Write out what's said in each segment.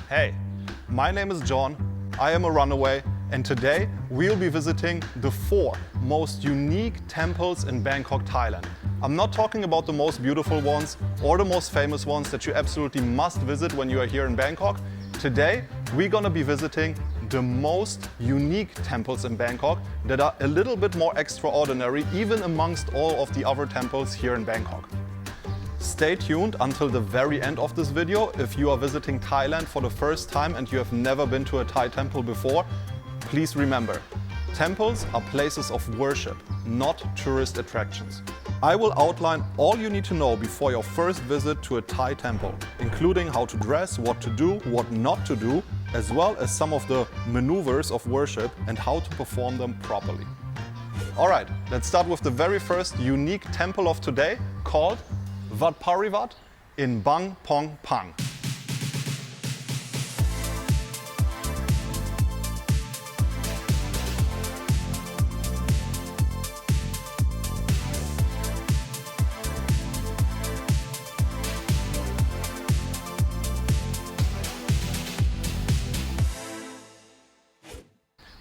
Hey, my name is John, I am a runaway, and today we'll be visiting the 4 most unique temples in Bangkok, Thailand. I'm not talking about the most beautiful ones or the most famous ones that you absolutely must visit when you are here in Bangkok. Today we're gonna be visiting the most unique temples in Bangkok that are a little bit more extraordinary even amongst all of the other temples here in Bangkok. Stay tuned until the very end of this video if you are visiting Thailand for the first time and you have never been to a Thai temple before. Please remember, temples are places of worship, not tourist attractions. I will outline all you need to know before your first visit to a Thai temple, including how to dress, what to do, what not to do, as well as some of the maneuvers of worship and how to perform them properly. Alright, let's start with the very first unique temple of today, called Wat Pariwat in Bang Pong Pang.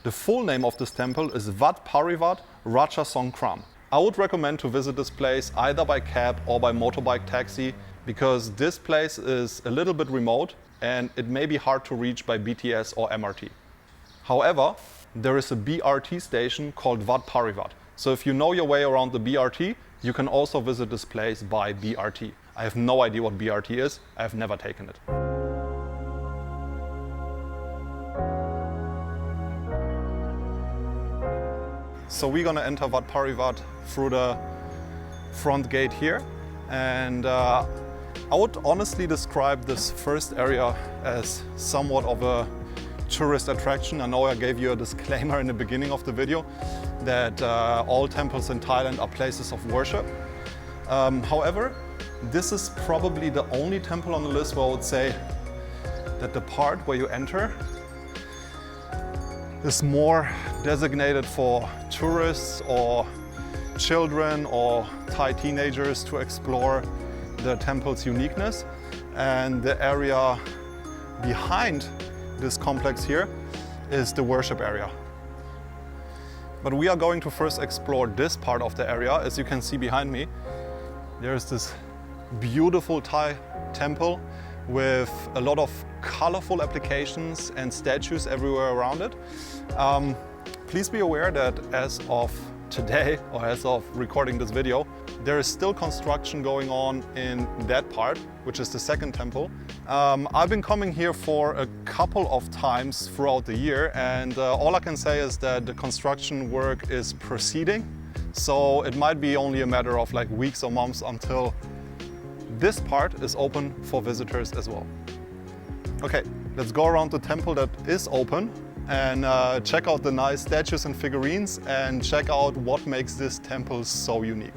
The full name of this temple is Wat Pariwat Raja Songkram. I would recommend to visit this place either by cab or by motorbike taxi because this place is a little bit remote and it may be hard to reach by BTS or MRT. However, there is a BRT station called Wat Pariwat. So if you know your way around the BRT, you can also visit this place by BRT. I have no idea what BRT is, I have never taken it. So we're gonna enter Wat Pariwat through the front gate here. And I would honestly describe this first area as somewhat of a tourist attraction. I know I gave you a disclaimer in the beginning of the video that all temples in Thailand are places of worship. However, this is probably the only temple on the list where I would say that the part where you enter is more designated for tourists or children or Thai teenagers to explore the temple's uniqueness. And the area behind this complex here is the worship area. But we are going to first explore this part of the area. As you can see behind me, there's this beautiful Thai temple with a lot of colorful applications and statues everywhere around it. Please be aware that as of today, or as of recording this video, there is still construction going on in that part, which is the second temple. I've been coming here for a couple of times throughout the year, and all I can say is that the construction work is proceeding. So it might be only a matter of like weeks or months until this part is open for visitors as well. Okay, let's go around the temple that is open and check out the nice statues and figurines and check out what makes this temple so unique.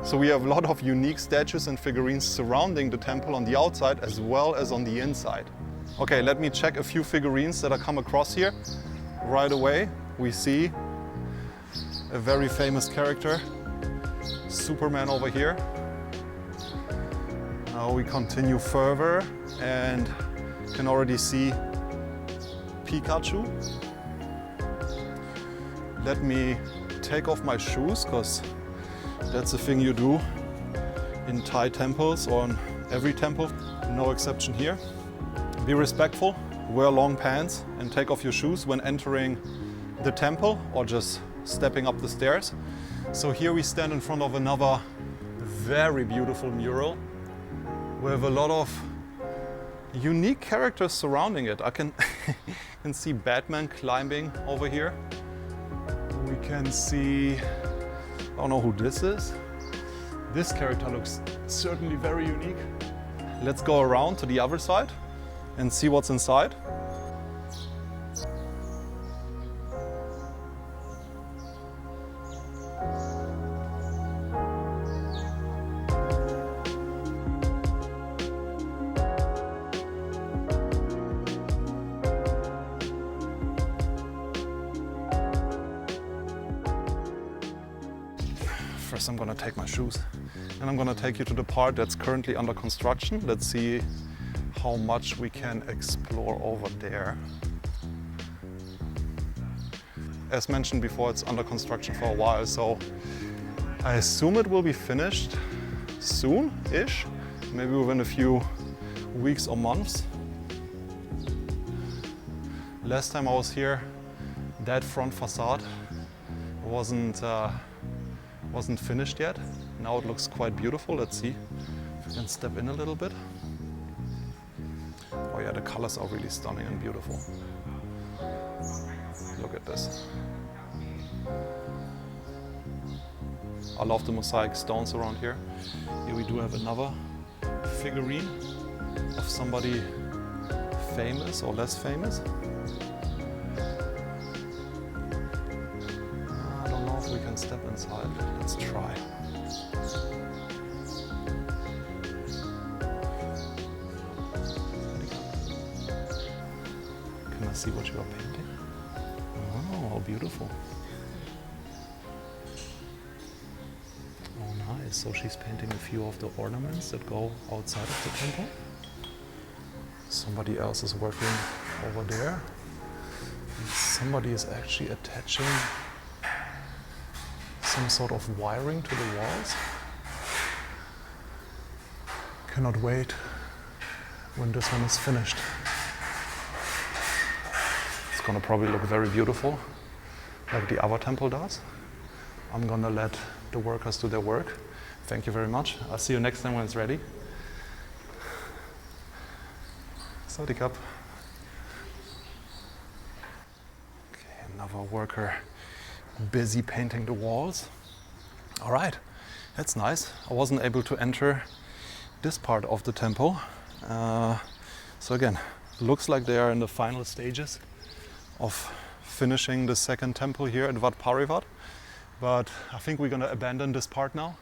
So we have a lot of unique statues and figurines surrounding the temple on the outside as well as on the inside. Okay, let me check a few figurines that I come across here. Right away, we see a very famous character, Superman over here. Now we continue further and can already see Pikachu. Let me take off my shoes, because that's the thing you do in Thai temples or in every temple, no exception here. Be respectful, wear long pants and take off your shoes when entering the temple or just stepping up the stairs. So here we stand in front of another very beautiful mural with a lot of unique characters surrounding it. I can see Batman climbing over here. We can see, I don't know who this is. This character looks certainly very unique. Let's go around to the other side and see what's inside. first I'm gonna take my shoes. And I'm gonna take you to the part that's currently under construction. Let's see how much we can explore over there. As mentioned before, it's under construction for a while, so I assume it will be finished soon-ish, maybe within a few weeks or months. Last time I was here, that front facade wasn't finished yet. Now it looks quite beautiful. Let's see if we can step in a little bit. Oh yeah, the colors are really stunning and beautiful. Look at this. I love the mosaic stones around here. Here we do have another figurine of somebody famous or less famous. I don't know if we can step inside. Let's try. Can I see what you are painting? Oh, how beautiful. Oh, nice. So she's painting a few of the ornaments that go outside of the temple. Somebody else is working over there. And somebody is actually attaching some sort of wiring to the walls. Cannot wait when this one is finished. It's gonna probably look very beautiful, like the other temple does. I'm gonna let the workers do their work. Thank you very much. I'll see you next time when it's ready. Sawadee Krap. Okay, another worker busy painting the walls. All right, that's nice. I wasn't able to enter this part of the temple. So again, looks like they are in the final stages of finishing the second temple here at Wat Pariwat. But I think we're gonna abandon this part now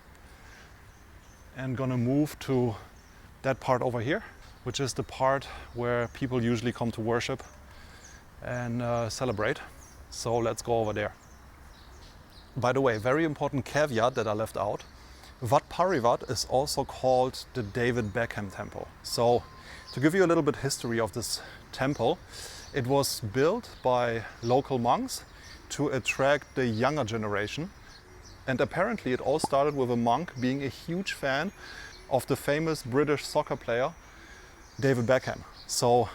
and gonna move to that part over here, which is the part where people usually come to worship and celebrate. So let's go over there. By the way, very important caveat that I left out. Wat Pariwat is also called the David Beckham Temple. So to give you a little bit history of this temple, it was built by local monks to attract the younger generation. And apparently it all started with a monk being a huge fan of the famous British soccer player, David Beckham. So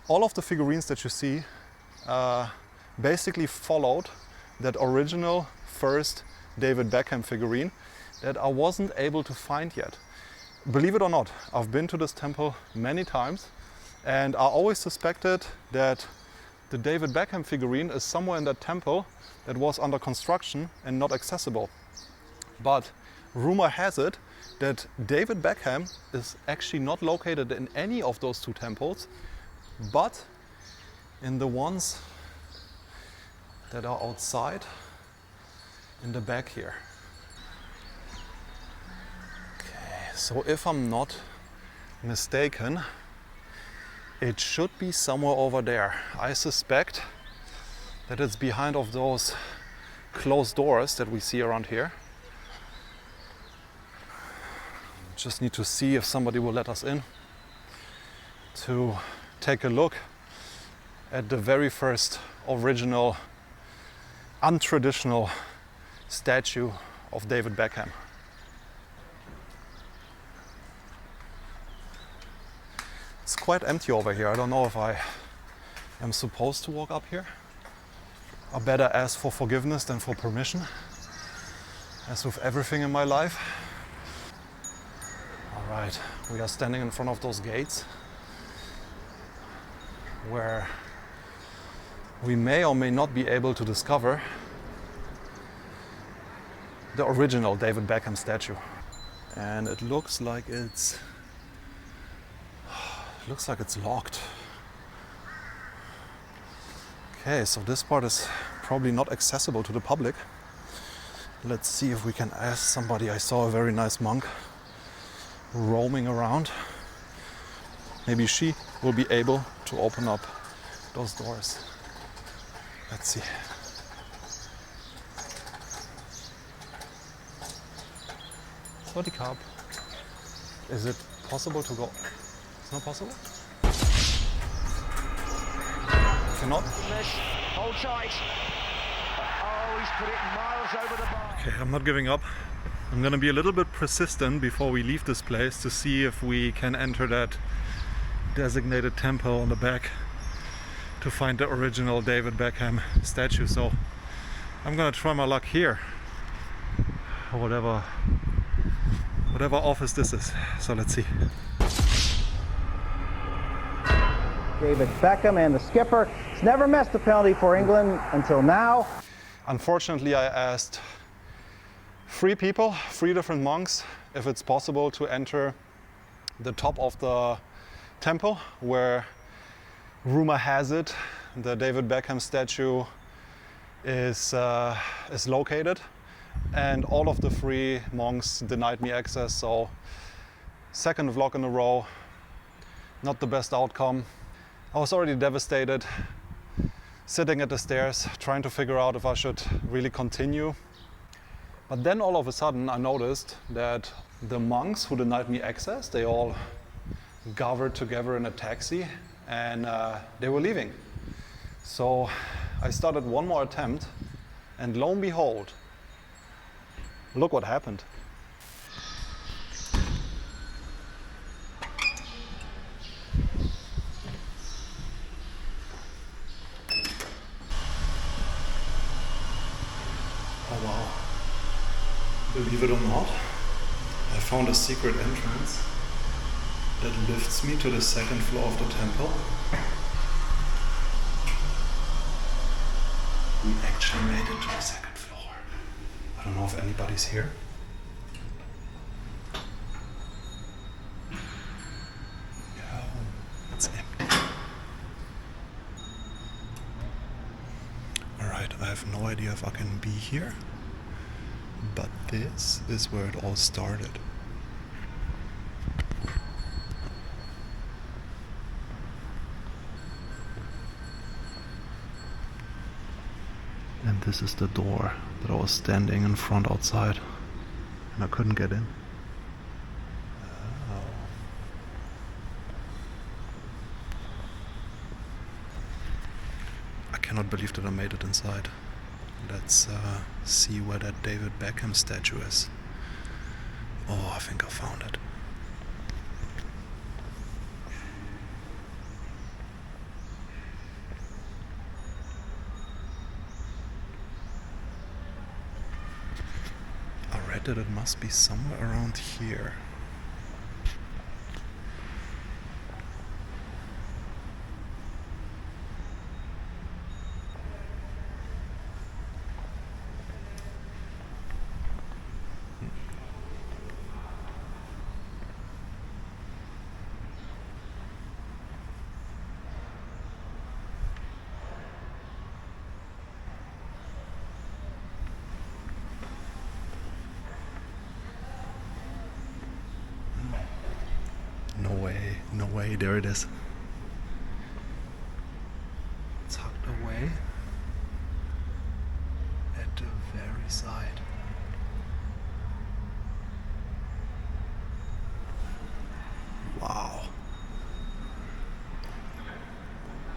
all of the figurines that you see basically followed that original first David Beckham figurine that I wasn't able to find yet. Believe it or not, I've been to this temple many times and I always suspected that the David Beckham figurine is somewhere in that temple that was under construction and not accessible. But rumor has it that David Beckham is actually not located in any of those two temples, but in the ones that are outside in the back here. Okay, so if I'm not mistaken, it should be somewhere over there. I suspect that it's behind of those closed doors that we see around here. Just need to see if somebody will let us in to take a look at the very first original untraditional statue of David Beckham. It's quite empty over here. I don't know if I am supposed to walk up here. I better ask for forgiveness than for permission, as with everything in my life. All right, we are standing in front of those gates where we may or may not be able to discover the original David Beckham statue. And it looks like it's locked. Okay, so this part is probably not accessible to the public. Let's see if we can ask somebody. I saw a very nice monk roaming around. Maybe she will be able to open up those doors. Let's see. war die Carb. Is it possible to go? It's not possible? Cannot? Hold tight. Oh, he's put it miles over the bar. Okay, I'm not giving up. I'm gonna be a little bit persistent before we leave this place to see if we can enter that designated temple on the back to find the original David Beckham statue. So I'm gonna try my luck here, or whatever office this is. So let's see. David Beckham and the skipper has never missed a penalty for England until now. Unfortunately, I asked 3 people, 3 different monks, if it's possible to enter the top of the temple where rumor has it the David Beckham statue is located, and all of the 3 monks denied me access. So second vlog in a row, not the best outcome. I was already devastated, sitting at the stairs trying to figure out if I should really continue. But then all of a sudden I noticed that the monks who denied me access, they all gathered together in a taxi, and they were leaving. So I started one more attempt, and lo and behold, look what happened. Oh wow. Believe it or not, I found a secret entrance that lifts me to the 2nd floor of the temple. We actually made it to the 2nd floor. I don't know if anybody's here. No, it's empty. Alright, I have no idea if I can be here, but this is where it all started. And this is the door that I was standing in front outside, and I couldn't get in. Oh. I cannot believe that I made it inside. Let's see where that David Beckham statue is. Oh, I think I found it. I read that it must be somewhere around here. No way, there it is. Tucked away at the very side. Wow.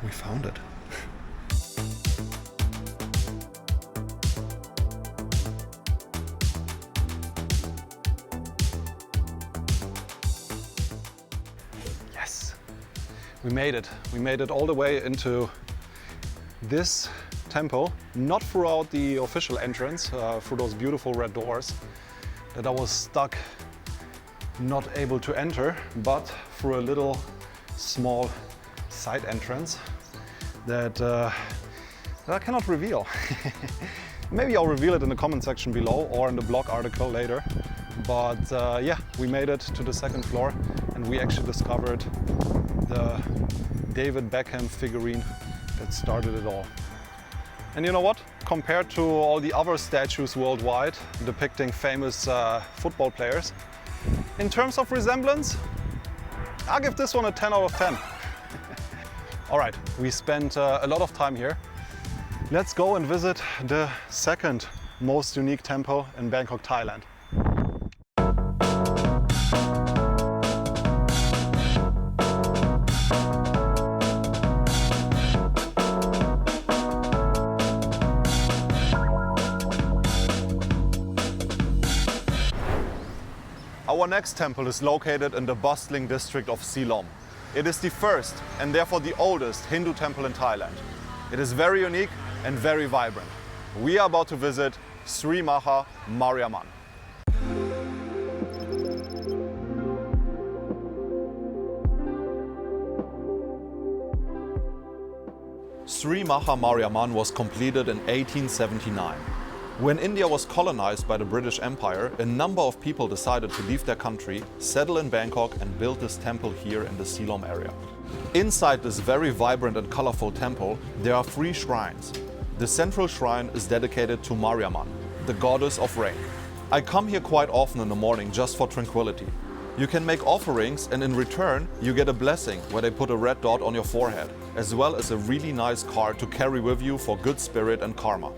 We found it. We made it. We made it all the way into this temple, not throughout the official entrance, through those beautiful red doors that I was stuck, not able to enter, but through a little small side entrance that I cannot reveal. Maybe I'll reveal it in the comment section below or in the blog article later. But yeah, we made it to the 2nd floor, and we actually discovered the David Beckham figurine that started it all. And you know what? Compared to all the other statues worldwide depicting famous football players, in terms of resemblance, I'll give this one a 10 out of 10. All right, we spent a lot of time here. Let's go and visit the 2nd most unique temple in Bangkok, Thailand. Our next temple is located in the bustling district of Silom. It is the first and therefore the oldest Hindu temple in Thailand. It is very unique and very vibrant. We are about to visit Sri Maha Mariamman. Sri Maha Mariamman was completed in 1879. When India was colonized by the British Empire, a number of people decided to leave their country, settle in Bangkok and build this temple here in the Silom area. Inside this very vibrant and colorful temple, there are 3 shrines. The central shrine is dedicated to Mariamman, the goddess of rain. I come here quite often in the morning just for tranquility. You can make offerings and in return you get a blessing where they put a red dot on your forehead, as well as a really nice card to carry with you for good spirit and karma.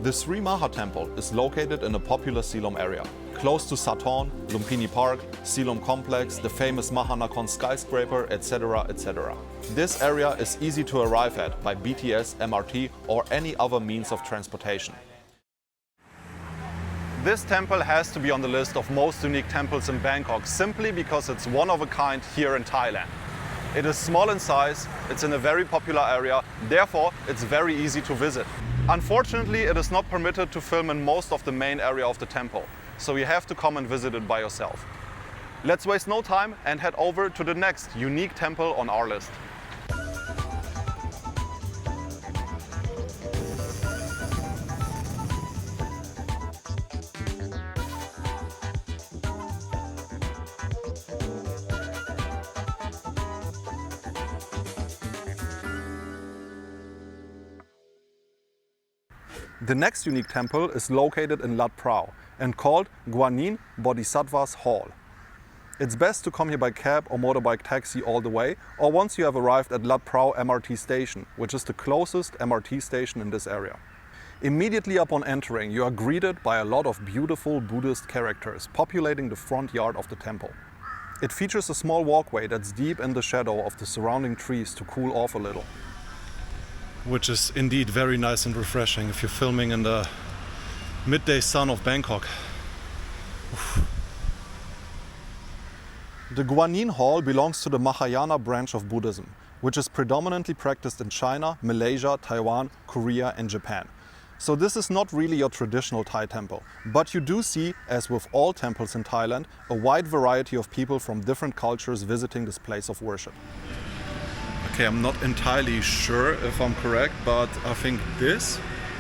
The Sri Maha Temple is located in a popular Silom area, close to Sathorn, Lumpini Park, Silom Complex, the famous Mahanakhon skyscraper, etc. etc. This area is easy to arrive at by BTS, MRT or any other means of transportation. This temple has to be on the list of most unique temples in Bangkok simply because it's one of a kind here in Thailand. It is small in size, it's in a very popular area, therefore it's very easy to visit. Unfortunately, it is not permitted to film in most of the main area of the temple, so you have to come and visit it by yourself. Let's waste no time and head over to the next unique temple on our list. The next unique temple is located in Wat Pariwat and called Guanyin Bodhisattva's Hall. It's best to come here by cab or motorbike taxi all the way, or once you have arrived at Wat Pariwat MRT station, which is the closest MRT station in this area. Immediately upon entering, you are greeted by a lot of beautiful Buddhist characters populating the front yard of the temple. It features a small walkway that's deep in the shadow of the surrounding trees to cool off a little. Which is indeed very nice and refreshing if you're filming in the midday sun of Bangkok. Oof. The Guanyin Hall belongs to the Mahayana branch of Buddhism, which is predominantly practiced in China, Malaysia, Taiwan, Korea and Japan. So this is not really your traditional Thai temple, but you do see, as with all temples in Thailand, a wide variety of people from different cultures visiting this place of worship. Okay, I'm not entirely sure if I'm correct, but I think this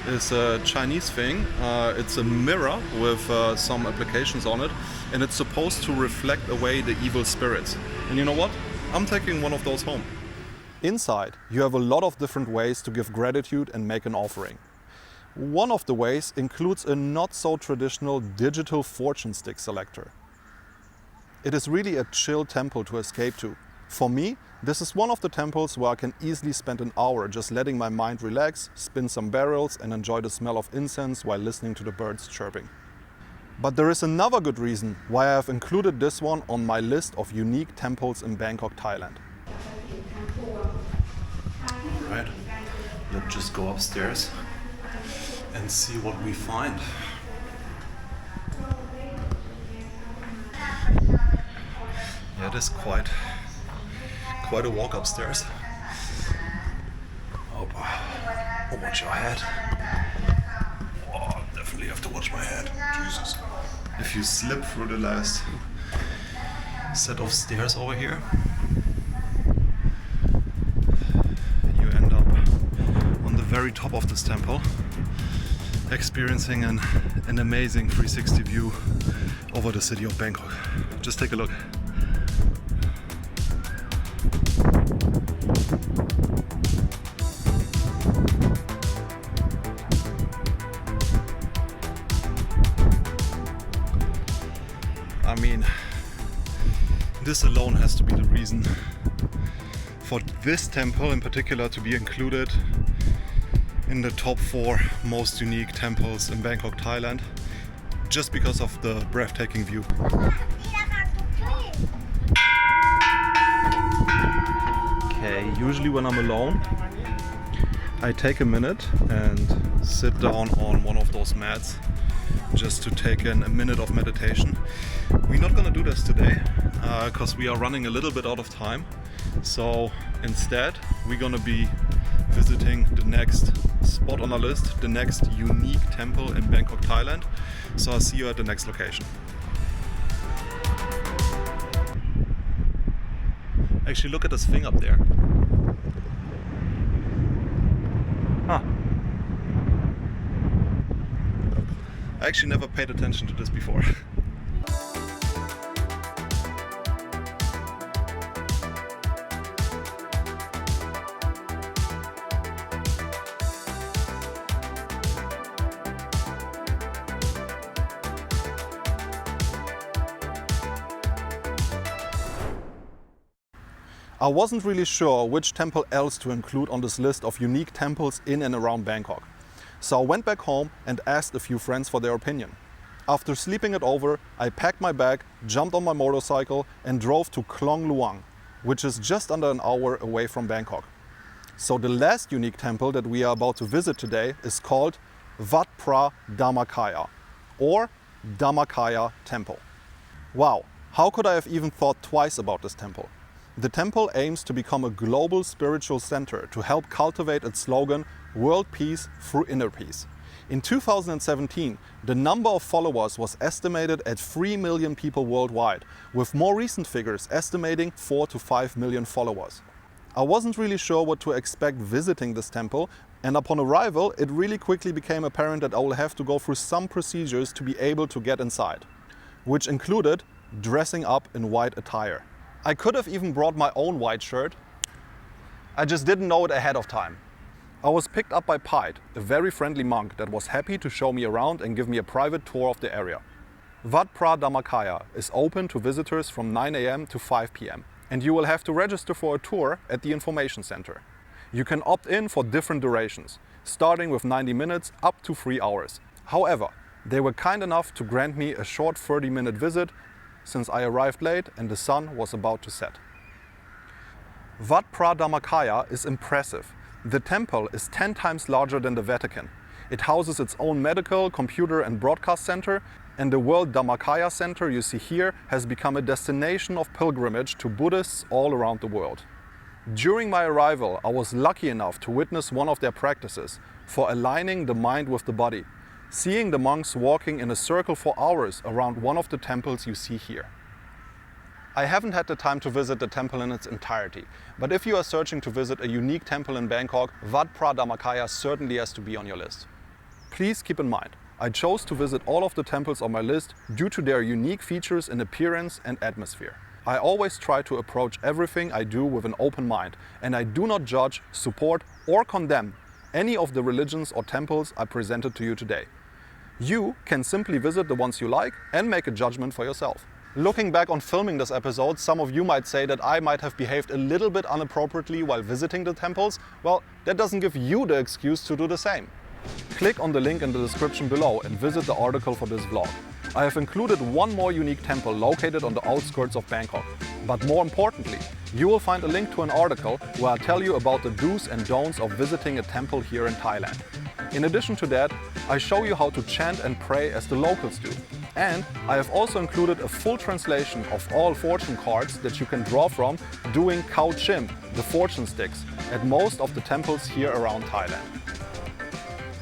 is a Chinese thing. It's a mirror with some applications on it, and it's supposed to reflect away the evil spirits. And you know what? I'm taking one of those home. Inside, you have a lot of different ways to give gratitude and make an offering. One of the ways includes a not so traditional digital fortune stick selector. It is really a chill temple to escape to. For me, this is one of the temples where I can easily spend an hour just letting my mind relax, spin some barrels and enjoy the smell of incense while listening to the birds chirping. But there is another good reason why I have included this one on my list of unique temples in Bangkok, Thailand. Alright, let's just go upstairs and see what we find. Yeah, it is quite a walk upstairs. Oh, watch your head. Oh, definitely have to watch my head. Jesus. If you slip through the last set of stairs over here, you end up on the very top of this temple, experiencing an amazing 360 view over the city of Bangkok. Just take a look. I mean, this alone has to be the reason for this temple in particular to be included in the top 4 most unique temples in Bangkok, Thailand, just because of the breathtaking view. Okay, usually when I'm alone, I take a minute and sit down on one of those mats just to take in a minute of meditation. We're not gonna do this today because we are running a little bit out of time. So instead, we're gonna be visiting the next spot on our list, the next unique temple in Bangkok, Thailand. So I'll see you at the next location. Actually, look at this thing up there. Huh. I actually never paid attention to this before. I wasn't really sure which temple else to include on this list of unique temples in and around Bangkok. So I went back home and asked a few friends for their opinion. After sleeping it over, I packed my bag, jumped on my motorcycle and drove to Klong Luang, which is just under an hour away from Bangkok. So the last unique temple that we are about to visit today is called Wat Pariwat, or Dhammakaya Temple. Wow, how could I have even thought twice about this temple? The temple aims to become a global spiritual center to help cultivate its slogan, World Peace through Inner Peace. In 2017, the number of followers was estimated at 3 million people worldwide, with more recent figures estimating 4 to 5 million followers. I wasn't really sure what to expect visiting this temple, and upon arrival, it really quickly became apparent that I will have to go through some procedures to be able to get inside, which included dressing up in white attire. I could have even brought my own white shirt. I just didn't know it ahead of time. I was picked up by Pite, a very friendly monk that was happy to show me around and give me a private tour of the area. Wat Pariwat Dhammakaya is open to visitors from 9 AM to 5 PM, and you will have to register for a tour at the information center. You can opt in for different durations, starting with 90 minutes up to 3 hours. However, they were kind enough to grant me a short 30-minute visit since I arrived late and the sun was about to set. Wat Pariwat Dhammakaya is impressive. The temple is 10 times larger than the Vatican. It houses its own medical, computer and broadcast center, and the World Dhammakaya Center you see here has become a destination of pilgrimage to Buddhists all around the world. During my arrival, I was lucky enough to witness one of their practices for aligning the mind with the body, seeing the monks walking in a circle for hours around one of the temples you see here. I haven't had the time to visit the temple in its entirety, but if you are searching to visit a unique temple in Bangkok, Wat Pariwat Dhammakaya certainly has to be on your list. Please keep in mind, I chose to visit all of the temples on my list due to their unique features in appearance and atmosphere. I always try to approach everything I do with an open mind, and I do not judge, support or condemn any of the religions or temples I presented to you today. You can simply visit the ones you like and make a judgment for yourself. Looking back on filming this episode, some of you might say that I might have behaved a little bit inappropriately while visiting the temples. Well, that doesn't give you the excuse to do the same. Click on the link in the description below and visit the article for this vlog. I have included one more unique temple located on the outskirts of Bangkok. But more importantly, you will find a link to an article where I tell you about the do's and don'ts of visiting a temple here in Thailand. In addition to that, I show you how to chant and pray as the locals do. And I have also included a full translation of all fortune cards that you can draw from doing Khao Chim, the fortune sticks, at most of the temples here around Thailand.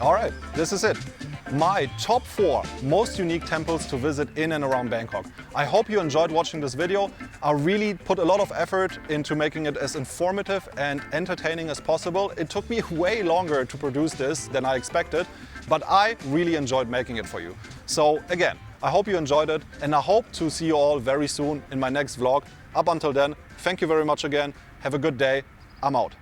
Alright, this is it. My top 4 most unique temples to visit in and around Bangkok. I hope you enjoyed watching this video. I really put a lot of effort into making it as informative and entertaining as possible. It took me way longer to produce this than I expected, but I really enjoyed making it for you. So again, I hope you enjoyed it, and I hope to see you all very soon in my next vlog. Up until then, thank you very much again. Have a good day. I'm out.